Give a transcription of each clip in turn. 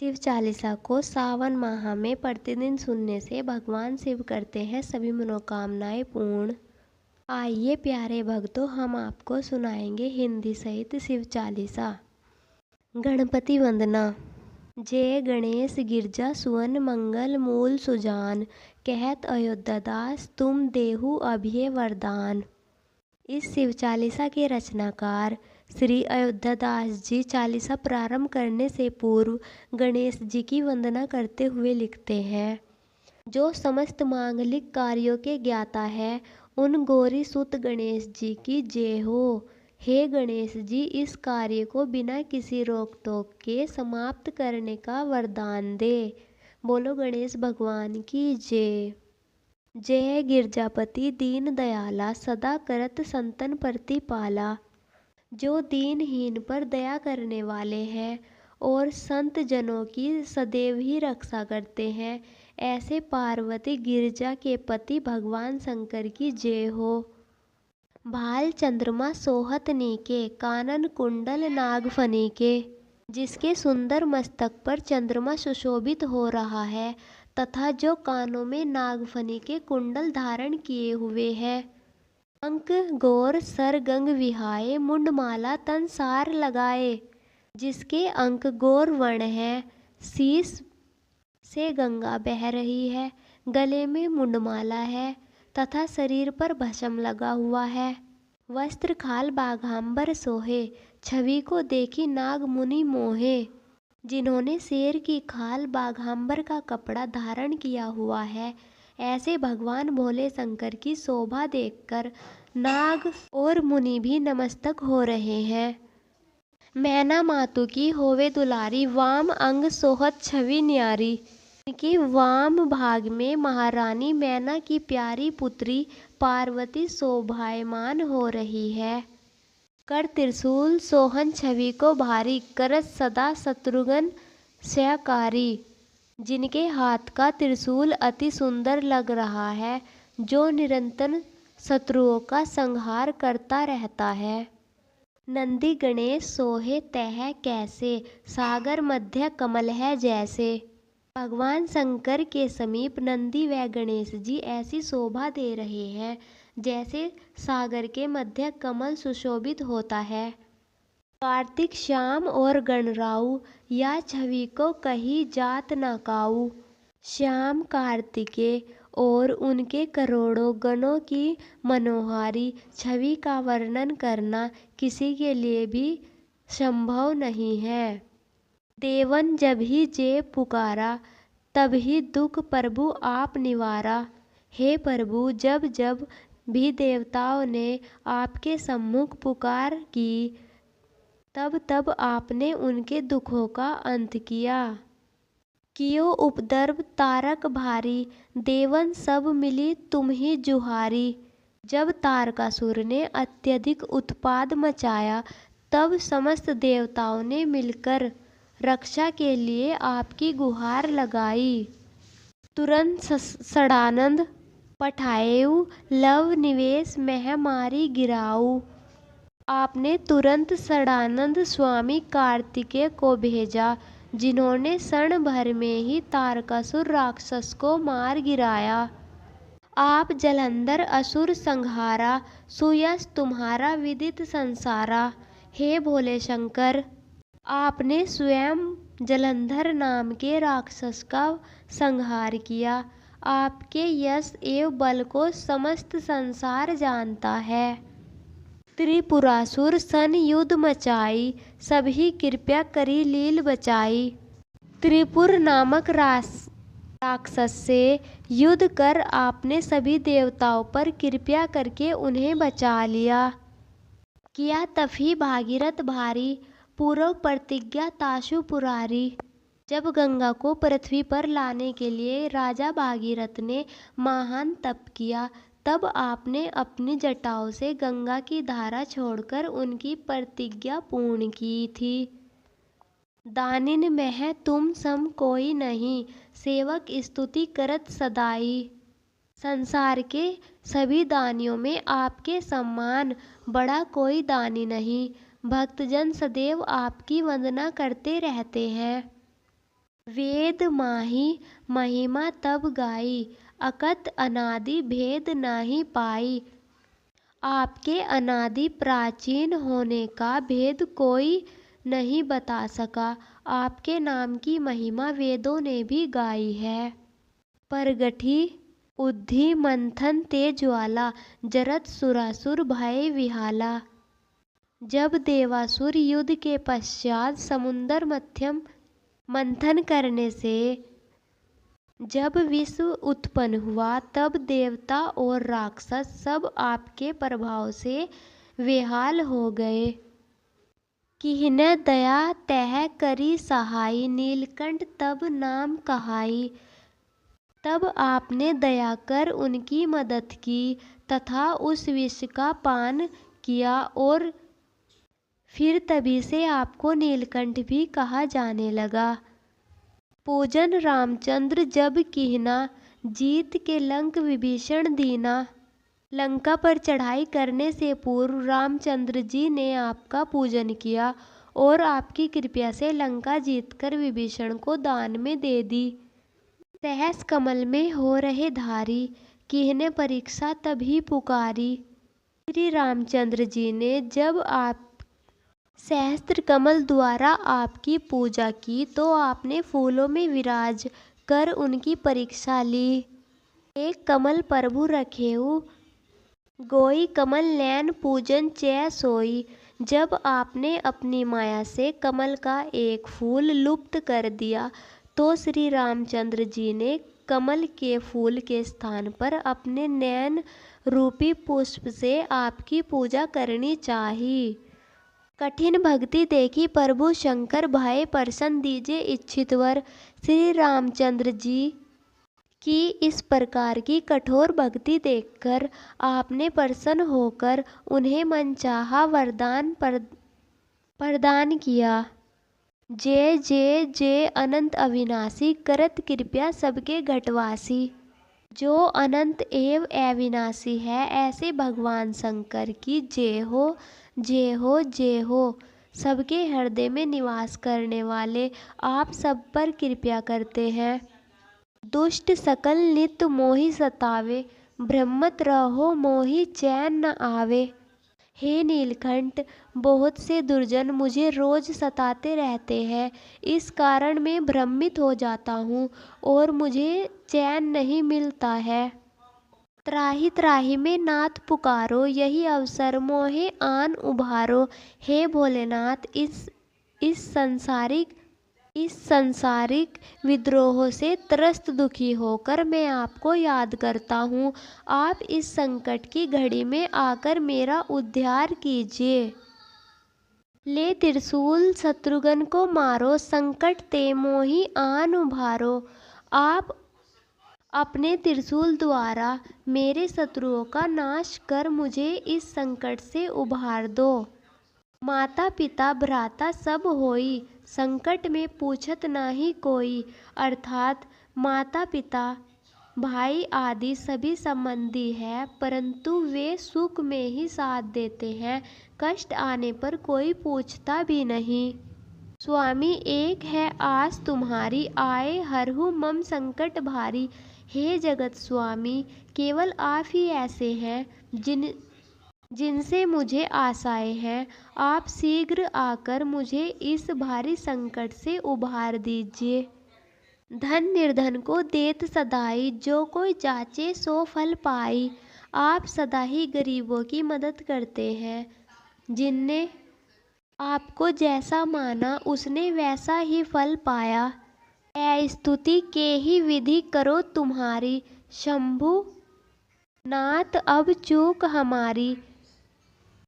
शिव चालीसा को सावन माह में प्रतिदिन सुनने से भगवान शिव करते हैं सभी मनोकामनाएं पूर्ण। आइए प्यारे भक्तों, हम आपको सुनाएंगे हिंदी सहित शिव चालीसा। गणपति वंदना। जय गणेश गिरजा सुवन मंगल मूल सुजान, कहत अयोध्या दास तुम देहु अभय वरदान। इस शिव चालीसा के रचनाकार श्री अयोध्या दास जी चालीसा प्रारंभ करने से पूर्व गणेश जी की वंदना करते हुए लिखते हैं। जो समस्त मांगलिक कार्यों के ज्ञाता है, उन गौरी सुत गणेश जी की जय हो। हे गणेश जी, इस कार्य को बिना किसी रोक टोक के समाप्त करने का वरदान दे। बोलो गणेश भगवान की जय। जय गिरजापति दीन दयाला, सदा करत संतन प्रतिपाला। जो दीनहीन पर दया करने वाले हैं और संत जनों की सदैव ही रक्षा करते हैं, ऐसे पार्वती गिरजा के पति भगवान शंकर की जय हो। भाल चंद्रमा सोहत नीके, कानन कुंडल नागफनी के। जिसके सुंदर मस्तक पर चंद्रमा सुशोभित हो रहा है तथा जो कानों में नागफनी के कुंडल धारण किए हुए हैं। अंक गौर सर गंग विहाए, मुंडमाला तन सार लगाए। जिसके अंक गौर वर्ण है, शीश से गंगा बह रही है, गले में मुंडमाला है तथा शरीर पर भस्म लगा हुआ है। वस्त्र खाल बाघांबर सोहे, छवि को देखी नाग मुनि मोहे। जिन्होंने शेर की खाल बाघांबर का कपड़ा धारण किया हुआ है, ऐसे भगवान भोले शंकर की शोभा देखकर नाग और मुनि भी नमस्तक हो रहे हैं। मैना मातु की होवे दुलारी, वाम अंग सोहत छवि न्यारी। इनके वाम भाग में महारानी मैना की प्यारी पुत्री पार्वती शोभायमान हो रही है। कर त्रिशूल सोहन छवि को भारी, करत सदा शत्रुघ्न सहकारी। जिनके हाथ का त्रिशूल अति सुंदर लग रहा है, जो निरंतर शत्रुओं का संहार करता रहता है। नंदी गणेश सोहे तह कैसे, सागर मध्य कमल है जैसे। भगवान शंकर के समीप नंदी व गणेश जी ऐसी शोभा दे रहे हैं जैसे सागर के मध्य कमल सुशोभित होता है। कार्तिक श्याम और गणराऊ, या छवि को कही जात न काऊ। श्याम कार्तिकेय और उनके करोड़ों गणों की मनोहारी छवि का वर्णन करना किसी के लिए भी संभव नहीं है। देवन जब ही जे पुकारा, तब ही दुख प्रभु आप निवारा। हे प्रभु, जब जब भी देवताओं ने आपके सम्मुख पुकार की, तब तब आपने उनके दुखों का अंत किया। कियो उपद्रव तारक भारी, देवन सब मिली तुम ही जुहारी। जब तारकासुर ने अत्यधिक उत्पाद मचाया, तब समस्त देवताओं ने मिलकर रक्षा के लिए आपकी गुहार लगाई। तुरंत सड़ानंद पठाएऊ, लव निवेश मह मारी गिराऊ। आपने तुरंत सड़ानंद स्वामी कार्तिकेय को भेजा, जिन्होंने क्षण भर में ही तारकासुर राक्षस को मार गिराया। आप जलंधर असुर संहारा, सुयश तुम्हारा विदित संसारा। हे भोले शंकर, आपने स्वयं जलंधर नाम के राक्षस का संहार किया। आपके यश एवं बल को समस्त संसार जानता है। त्रिपुरासुर सन युद्ध मचाई, सभी कृपया करी लील बचाई। त्रिपुर नामक राक्षस से युद्ध कर आपने सभी देवताओं पर कृपा करके उन्हें बचा लिया। किया तफी भागीरथ भारी, पूर्व प्रतिज्ञा ताशु पुरारी। जब गंगा को पृथ्वी पर लाने के लिए राजा भागीरथ ने महान तप किया, तब आपने अपनी जटाओं से गंगा की धारा छोड़कर उनकी प्रतिज्ञा पूर्ण की थी। दानिन में तुम सम कोई नहीं, सेवक स्तुति करत सदाई। संसार के सभी दानियों में आपके सम्मान बड़ा कोई दानी नहीं। भक्तजन सदैव आपकी वंदना करते रहते हैं। वेद माही महिमा तब गाई, अकत अनादि भेद नाही पाई। आपके अनादि प्राचीन होने का भेद कोई नहीं बता सका। आपके नाम की महिमा वेदों ने भी गाई है। परगठी उद्धि मंथन ते ज्वाला, जरत सुरासुर भय विहाला। जब देवासुर युद्ध के पश्चात समुद्र मध्यम मंथन करने से जब विश्व उत्पन्न हुआ, तब देवता और राक्षस सब आपके प्रभाव से बेहाल हो गए। किन्ह दया तह करी सहाई, नीलकंठ तब नाम कहाई। तब आपने दया कर उनकी मदद की तथा उस विष का पान किया, और फिर तभी से आपको नीलकंठ भी कहा जाने लगा। पूजन रामचंद्र जब कीन्हा, जीत के लंक विभीषण दीना। लंका पर चढ़ाई करने से पूर्व रामचंद्र जी ने आपका पूजन किया और आपकी कृपा से लंका जीतकर विभीषण को दान में दे दी। सहस कमल में हो रहे धारी, किन्हें परीक्षा तभी पुकारी। श्री रामचंद्र जी ने जब आप सहस्त्र कमल द्वारा आपकी पूजा की, तो आपने फूलों में विराज कर उनकी परीक्षा ली। एक कमल प्रभु रखेऊ, गोई कमल नैन पूजन चै सोई। जब आपने अपनी माया से कमल का एक फूल लुप्त कर दिया, तो श्री रामचंद्र जी ने कमल के फूल के स्थान पर अपने नैन रूपी पुष्प से आपकी पूजा करनी चाहिए। कठिन भक्ति देखी प्रभु शंकर, भय प्रसन्न दीजिए इच्छित वर। श्री रामचंद्र जी की इस प्रकार की कठोर भक्ति देखकर आपने प्रसन्न होकर उन्हें मनचाहा वरदान प्रदान किया। जय जय जय अनंत अविनाशी, करत कृपया सबके घटवासी। जो अनंत एवं अविनाशी है, ऐसे भगवान शंकर की जय हो, जय हो, जय हो। सबके हृदय में निवास करने वाले आप सब पर कृपा करते हैं। दुष्ट सकल नित मोहि सतावे, भ्रमत रहो मोहि चैन न आवे। हे नीलकंठ, बहुत से दुर्जन मुझे रोज सताते रहते हैं। इस कारण मैं भ्रमित हो जाता हूँ और मुझे चैन नहीं मिलता है। त्राहि त्राहि में नाथ पुकारो, यही अवसर मोहे आन उभारो। हे भोलेनाथ, इस संसारिक विद्रोह से त्रस्त दुखी होकर मैं आपको याद करता हूँ। आप इस संकट की घड़ी में आकर मेरा उद्धार कीजिए। ले त्रिशूल शत्रुघ्न को मारो, संकट ते मोहि आन उभारो। आप अपने त्रिशूल द्वारा मेरे शत्रुओं का नाश कर मुझे इस संकट से उबार दो। माता पिता भ्राता सब होई, संकट में पूछत नाही कोई। अर्थात माता पिता भाई आदि सभी संबंधी हैं, परंतु वे सुख में ही साथ देते हैं, कष्ट आने पर कोई पूछता भी नहीं। स्वामी एक है आस तुम्हारी, आए हरहु मम संकट भारी। हे जगत स्वामी, केवल आप ही ऐसे हैं जिनसे मुझे आशाएं हैं। आप शीघ्र आकर मुझे इस भारी संकट से उबार दीजिए। धन निर्धन को देत सदाई, जो कोई जाचे सो फल पाई। आप सदा ही गरीबों की मदद करते हैं। जिनने आपको जैसा माना, उसने वैसा ही फल पाया। ऐ स्तुति के ही विधि करो तुम्हारी, शंभु नाथ अब चूक हमारी।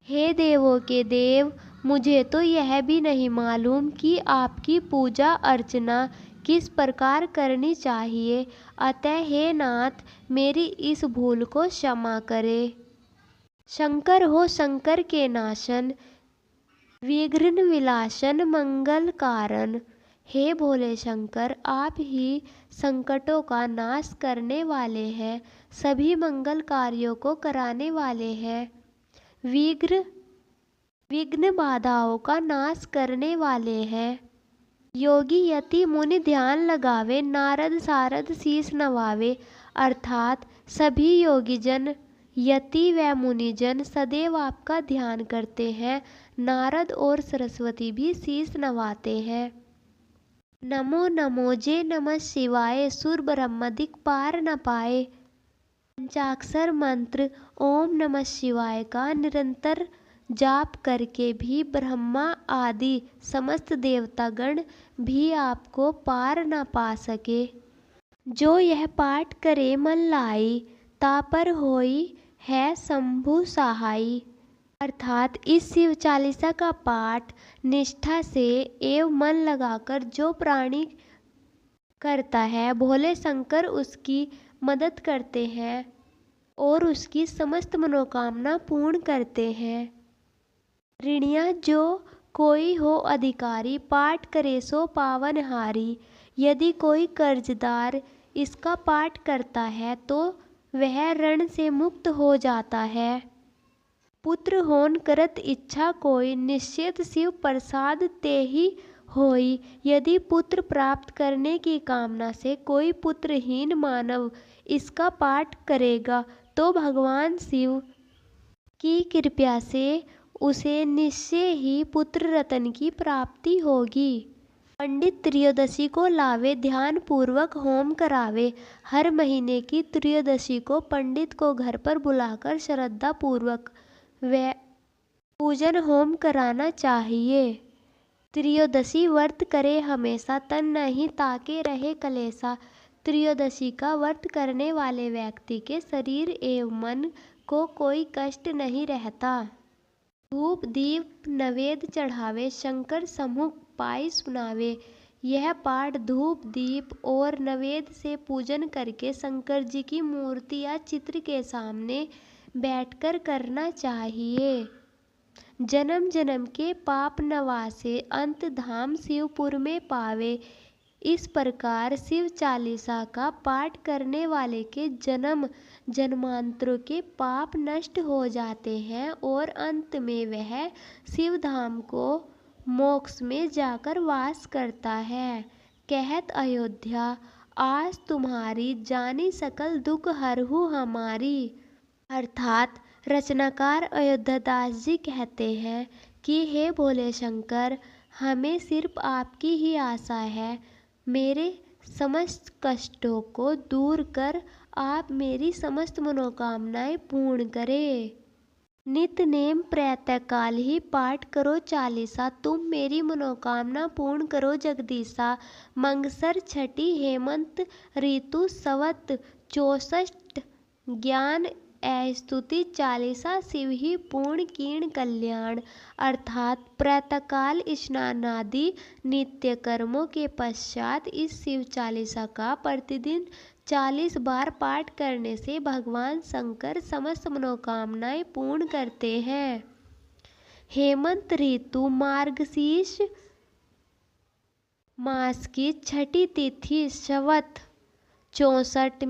हे देवों के देव, मुझे तो यह भी नहीं मालूम कि आपकी पूजा अर्चना किस प्रकार करनी चाहिए, अतः हे नाथ, मेरी इस भूल को क्षमा करें। शंकर हो शंकर के नाशन, विघ्न विलासन मंगल कारण। हे भोले शंकर, आप ही संकटों का नाश करने वाले हैं, सभी मंगल कार्यों को कराने वाले हैं, विघ्न बाधाओं का नाश करने वाले हैं। योगी यति मुनि ध्यान लगावे, नारद सारद शीस नवावे। अर्थात सभी योगीजन, यति व मुनिजन सदैव आपका ध्यान करते हैं। नारद और सरस्वती भी शीस नवाते हैं। नमो नमो जे नमः शिवाय, सुर ब्रह्म दिक पार न पाए। पंचाक्षर मंत्र ओम नमः शिवाय का निरंतर जाप करके भी ब्रह्मा आदि समस्त देवतागण भी आपको पार न पा सके। जो यह पाठ करे मन लाई, तापर होई है शंभु सहाई। अर्थात इस शिव चालीसा का पाठ निष्ठा से एवं मन लगाकर जो प्राणी करता है, भोले शंकर उसकी मदद करते हैं और उसकी समस्त मनोकामना पूर्ण करते हैं। ऋणिया जो कोई हो अधिकारी, पाठ करे सो पावनहारी। यदि कोई कर्जदार इसका पाठ करता है तो वह ऋण से मुक्त हो जाता है। पुत्र होन करत इच्छा कोई, निश्चित शिव प्रसाद ते ही होई। यदि पुत्र प्राप्त करने की कामना से कोई पुत्रहीन मानव इसका पाठ करेगा तो भगवान शिव की कृपा से उसे निश्चय ही पुत्र रत्न की प्राप्ति होगी। पंडित त्रयोदशी को लावे, ध्यान पूर्वक होम करावे। हर महीने की त्रयोदशी को पंडित को घर पर बुलाकर श्रद्धा पूर्वक व पूजन होम कराना चाहिए। त्रयोदशी व्रत करे हमेशा, तन नहीं ताके रहे कलेसा। त्रयोदशी का व्रत करने वाले व्यक्ति के शरीर एवं मन को कोई कष्ट नहीं रहता। धूप दीप नवेद चढ़ावे, शंकर सम्मुख पाई सुनावे। यह पाठ धूप दीप और नवेद से पूजन करके शंकर जी की मूर्ति या चित्र के सामने बैठकर करना चाहिए। जन्म जन्म के पाप नवासे, अंत धाम शिवपुर में पावे। इस प्रकार शिव चालीसा का पाठ करने वाले के जन्म जन्मांतरों के पाप नष्ट हो जाते हैं और अंत में वह शिव धाम को मोक्ष में जाकर वास करता है। कहत अयोध्या आज तुम्हारी, जानी सकल दुख हरहु हमारी। अर्थात रचनाकार अयोध्यादास जी कहते हैं कि हे भोले शंकर, हमें सिर्फ आपकी ही आशा है। मेरे समस्त कष्टों को दूर कर आप मेरी समस्त मनोकामनाएं पूर्ण करें। नित नेम प्रातःकाल ही पाठ करो चालीसा, तुम मेरी मनोकामना पूर्ण करो जगदीशा। मंगसर छठी हेमंत ऋतु संवत 64 ज्ञान स्तुति चालीसा, शिव ही पूर्ण कीर्ण कल्याण। अर्थात प्रातःकाल स्नानादि नित्य कर्मों के पश्चात इस शिव चालीसा का प्रतिदिन 40 बार पाठ करने से भगवान शंकर समस्त मनोकामनाएं पूर्ण करते हैं। हेमंत ऋतु मार्गशीर्ष मास की छठी तिथि संवत 64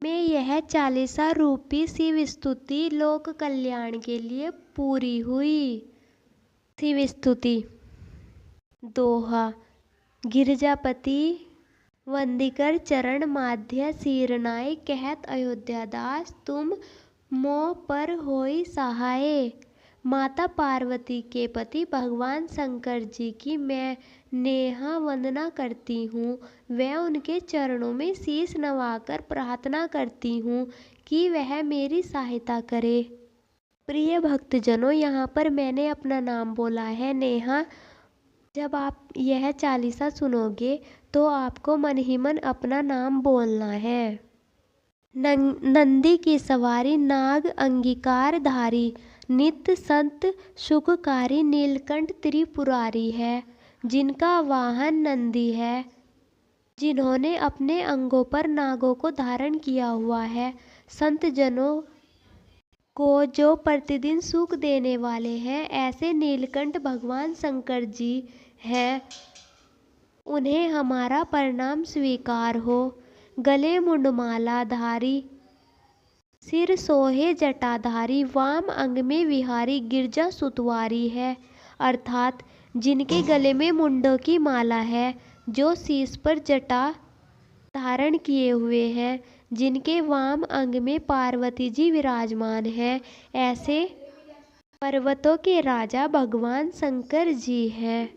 में यह चालीसा रूपी शिव स्तुति लोक कल्याण के लिए पूरी हुई। शिव स्तुति दोहा। गिरजापति वंदिकर चरण माध्य सिरनाय, कहत अयोध्यादास तुम मोह पर होई सहाय। माता पार्वती के पति भगवान शंकर जी की मैं नेहा वंदना करती हूँ। वह उनके चरणों में शीश नवाकर प्रार्थना करती हूँ कि वह मेरी सहायता करे। प्रिय भक्तजनों, यहाँ पर मैंने अपना नाम बोला है नेहा। जब आप यह चालीसा सुनोगे तो आपको मन ही मन अपना नाम बोलना है। नंदी की सवारी नाग अंगीकार धारी, नित्य संत सुखकारी नीलकंठ त्रिपुरारी है। जिनका वाहन नंदी है, जिन्होंने अपने अंगों पर नागों को धारण किया हुआ है। संत जनों को जो प्रतिदिन सुख देने वाले हैं, ऐसे नीलकंठ भगवान शंकर जी हैं। उन्हें हमारा प्रणाम स्वीकार हो। गले मुंडमाला धारी, सिर सोहे जटाधारी, वाम अंग में विहारी गिरजा सुतवारी है। अर्थात जिनके गले में मुंडों की माला है, जो शीश पर जटा धारण किए हुए हैं, जिनके वाम अंग में पार्वती जी विराजमान हैं, ऐसे पर्वतों के राजा भगवान शंकर जी हैं।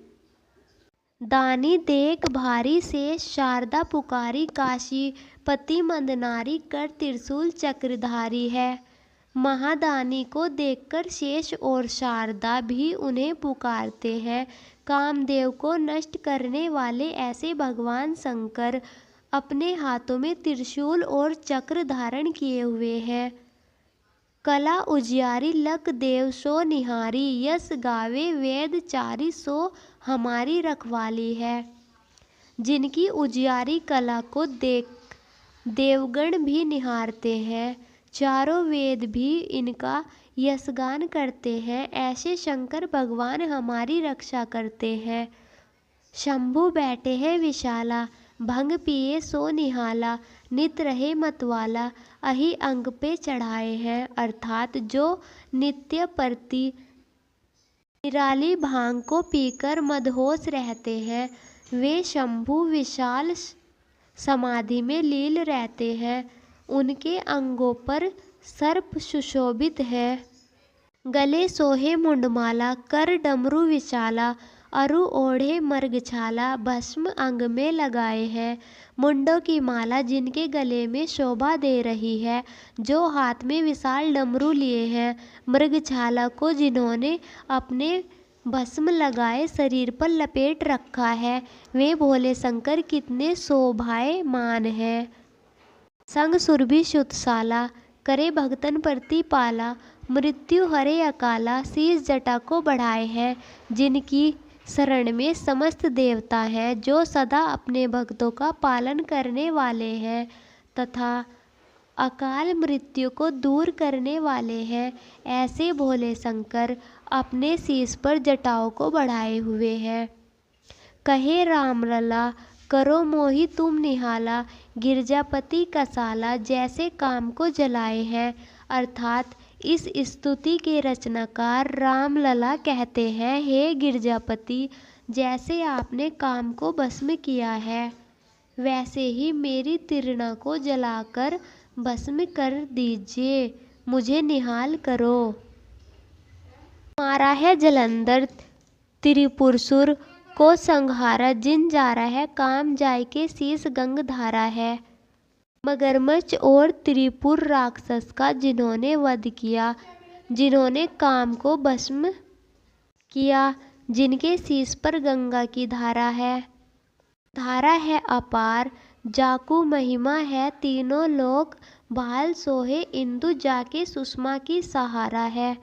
दानी देख भारी से शारदा पुकारी, काशीपति मंदनारी कर त्रिशूल चक्रधारी है। महादानी को देखकर शेष और शारदा भी उन्हें पुकारते हैं। कामदेव को नष्ट करने वाले ऐसे भगवान शंकर अपने हाथों में त्रिशूल और चक्र धारण किए हुए हैं। कला उजियारी लक देव सो निहारी, यश गावे वेद चारी सो हमारी रखवाली है। जिनकी उजियारी कला को देख देवगण भी निहारते हैं, चारों वेद भी इनका यशगान करते हैं। ऐसे शंकर भगवान हमारी रक्षा करते हैं। शंभु बैठे हैं विशाला, भंग पिए सो निहाला, नित रहे मतवाला, अहि अंग पे चढ़ाए हैं। अर्थात जो नित्य प्रति निराली भांग को पीकर मदहोश रहते हैं, वे शंभु विशाल समाधि में लील रहते हैं। उनके अंगों पर सर्प सुशोभित है, गले सोहे मुंडमाला, कर डमरू विशाला, अरु ओढ़े मृगछाला, भस्म अंग में लगाए हैं। मुंडों की माला जिनके गले में शोभा दे रही है, जो हाथ में विशाल डमरू लिए हैं, मृगछाला को जिन्होंने अपने भस्म लगाए शरीर पर लपेट रखा है, वे भोले शंकर कितने शोभायमान हैं। संग सुरभि सुतशाला, करे भगतन प्रतिपाला, मृत्यु हरे अकाला, शीश जटा को बढ़ाए हैं। जिनकी शरण में समस्त देवता हैं, जो सदा अपने भक्तों का पालन करने वाले हैं तथा अकाल मृत्यु को दूर करने वाले हैं, ऐसे भोले शंकर अपने शीश पर जटाओं को बढ़ाए हुए हैं। कहे रामलला, करो मोहि तुम निहाला, गिरजापति कसाला, जैसे काम को जलाए हैं। अर्थात इस स्तुति के रचनाकार रामलला कहते हैं, हे गिरजापति, जैसे आपने काम को भस्म किया है, वैसे ही मेरी तिरना को जलाकर भस्म कर दीजिए, मुझे निहाल करो। मारा है जलंधर त्रिपुरसुर को संहारा, जिन जारा है काम जाय के शीश गंग धारा है। मगरमच्छ और त्रिपुर राक्षस का जिन्होंने वध किया, जिन्होंने काम को भस्म किया, जिनके शीश पर गंगा की धारा है। धारा है अपार, जाकू महिमा है तीनों लोक, भाल सोहे इंदु जाके सुषमा की सहारा है।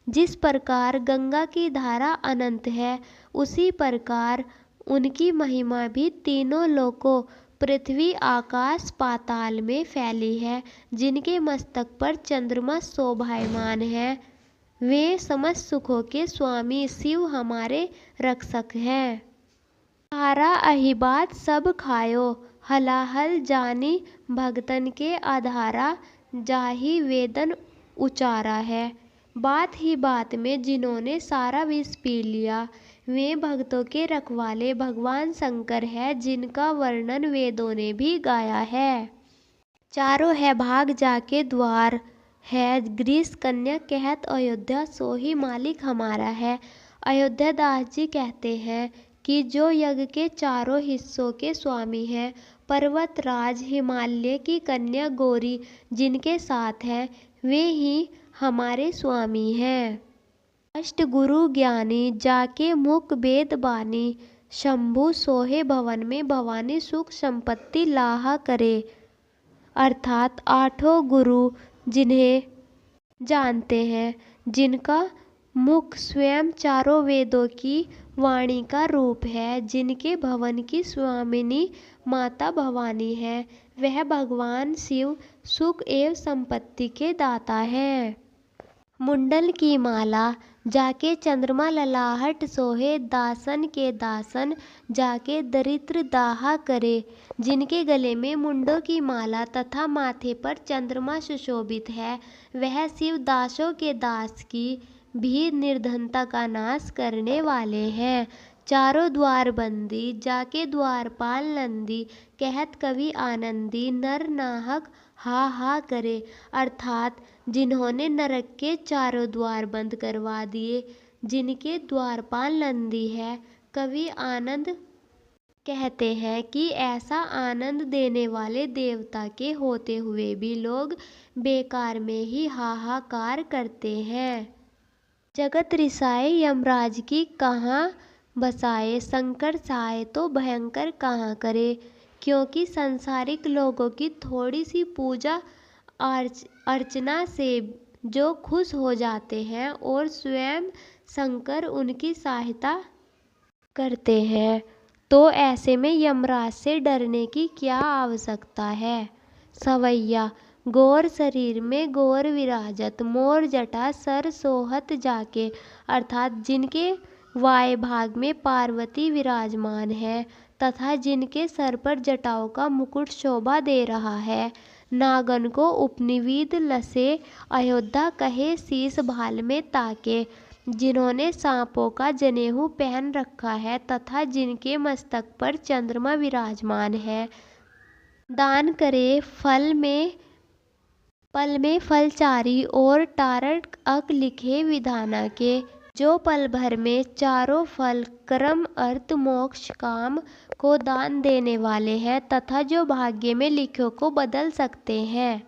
जिस प्रकार गंगा की धारा अनंत है, उसी प्रकार उनकी महिमा भी तीनों लोकों पृथ्वी आकाश पाताल में फैली है। जिनके मस्तक पर चंद्रमा शोभायमान है, वे समस्त सुखों के स्वामी शिव हमारे रक्षक हैं। हारा अहिबात सब खायो, हलाहल जानी भगतन के आधारा, जाहि वेदन उचारा है। बात ही बात में जिन्होंने सारा विष पी लिया, वे भक्तों के रखवाले भगवान शंकर है, जिनका वर्णन वेदों ने भी गाया है। चारों है भाग जाके द्वार है, ग्रीस कन्या कहत अयोध्या, सोही मालिक हमारा है। अयोध्या दास जी कहते हैं कि जो यज्ञ के चारों हिस्सों के स्वामी हैं, पर्वतराज हिमालय की कन्या गौरी जिनके साथ है, वे ही हमारे स्वामी हैं। अष्ट गुरु ज्ञानी जाके मुख वेद बानी, शंभु सोहे भवन में भवानी सुख संपत्ति लाहा करे। अर्थात आठों गुरु जिन्हें जानते हैं, जिनका मुख स्वयं चारों वेदों की वाणी का रूप है, जिनके भवन की स्वामिनी माता भवानी है, वह भगवान शिव सुख एवं संपत्ति के दाता हैं। मुंडल की माला जाके चंद्रमा ललाहट सोहे, दासन के दासन जाके दरिद्र दाहा करे। जिनके गले में मुंडों की माला तथा माथे पर चंद्रमा सुशोभित है, वह शिव दासों के दास की भी निर्धनता का नाश करने वाले हैं। चारों द्वार बंदी जाके द्वारपाल नंदी, कहत कवि आनंदी नर नाहक हा हा करे। अर्थात जिन्होंने नरक के चारों द्वार बंद करवा दिए, जिनके द्वारपाल नंदी है, कवि आनंद कहते हैं कि ऐसा आनंद देने वाले देवता के होते हुए भी लोग बेकार में ही हाहाकार करते हैं। जगत रिसाए यमराज की कहाँ बसाए, संकट साए तो भयंकर कहाँ करे। क्योंकि सांसारिक लोगों की थोड़ी सी पूजा अर्चना से जो खुश हो जाते हैं और स्वयं शंकर उनकी सहायता करते हैं, तो ऐसे में यमराज से डरने की क्या आवश्यकता है। सवैया गौर शरीर में गौर विराजत, मोर जटा सर सोहत जाके। अर्थात जिनके वाय भाग में पार्वती विराजमान है तथा जिनके सर पर जटाओं का मुकुट शोभा दे रहा है, नागन को उपनिवेद लसे अयोध्या कहे शीश भाल में ताके। जिन्होंने सांपों का जनेऊ पहन रखा है तथा जिनके मस्तक पर चंद्रमा विराजमान है, दान करे पल में फलचारी और टारक अक लिखे विधाना के। जो पल भर में चारों फल कर्म अर्थ मोक्ष काम को दान देने वाले हैं तथा जो भाग्य में लिखों को बदल सकते हैं।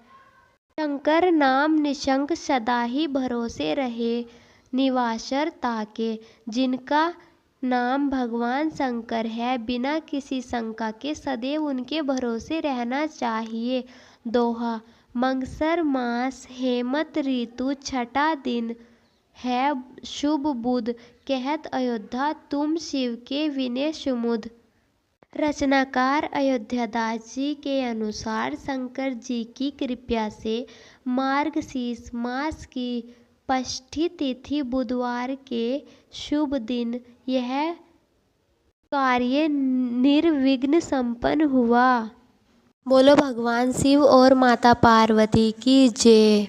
शंकर नाम निशंक सदा ही भरोसे रहे निवासर ताके। जिनका नाम भगवान शंकर है, बिना किसी शंका के सदैव उनके भरोसे रहना चाहिए। दोहा मंगसर मास हेमंत ऋतु छठा दिन है शुभ बुध, कहत अयोध्या तुम शिव के विनय सुमुद। रचनाकार अयोध्यादास जी के अनुसार शंकर जी की कृपा से मार्गशीर्ष मास की षष्ठी तिथि बुधवार के शुभ दिन यह कार्य निर्विघ्न संपन्न हुआ। बोलो भगवान शिव और माता पार्वती की जय।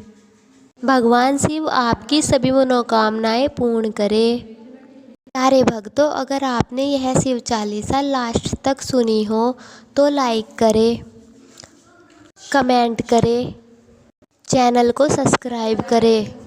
भगवान शिव आपकी सभी मनोकामनाएं पूर्ण करे। प्यारे भक्तों, अगर आपने यह शिव चालीसा लास्ट तक सुनी हो तो लाइक करें, कमेंट करें, चैनल को सब्सक्राइब करें।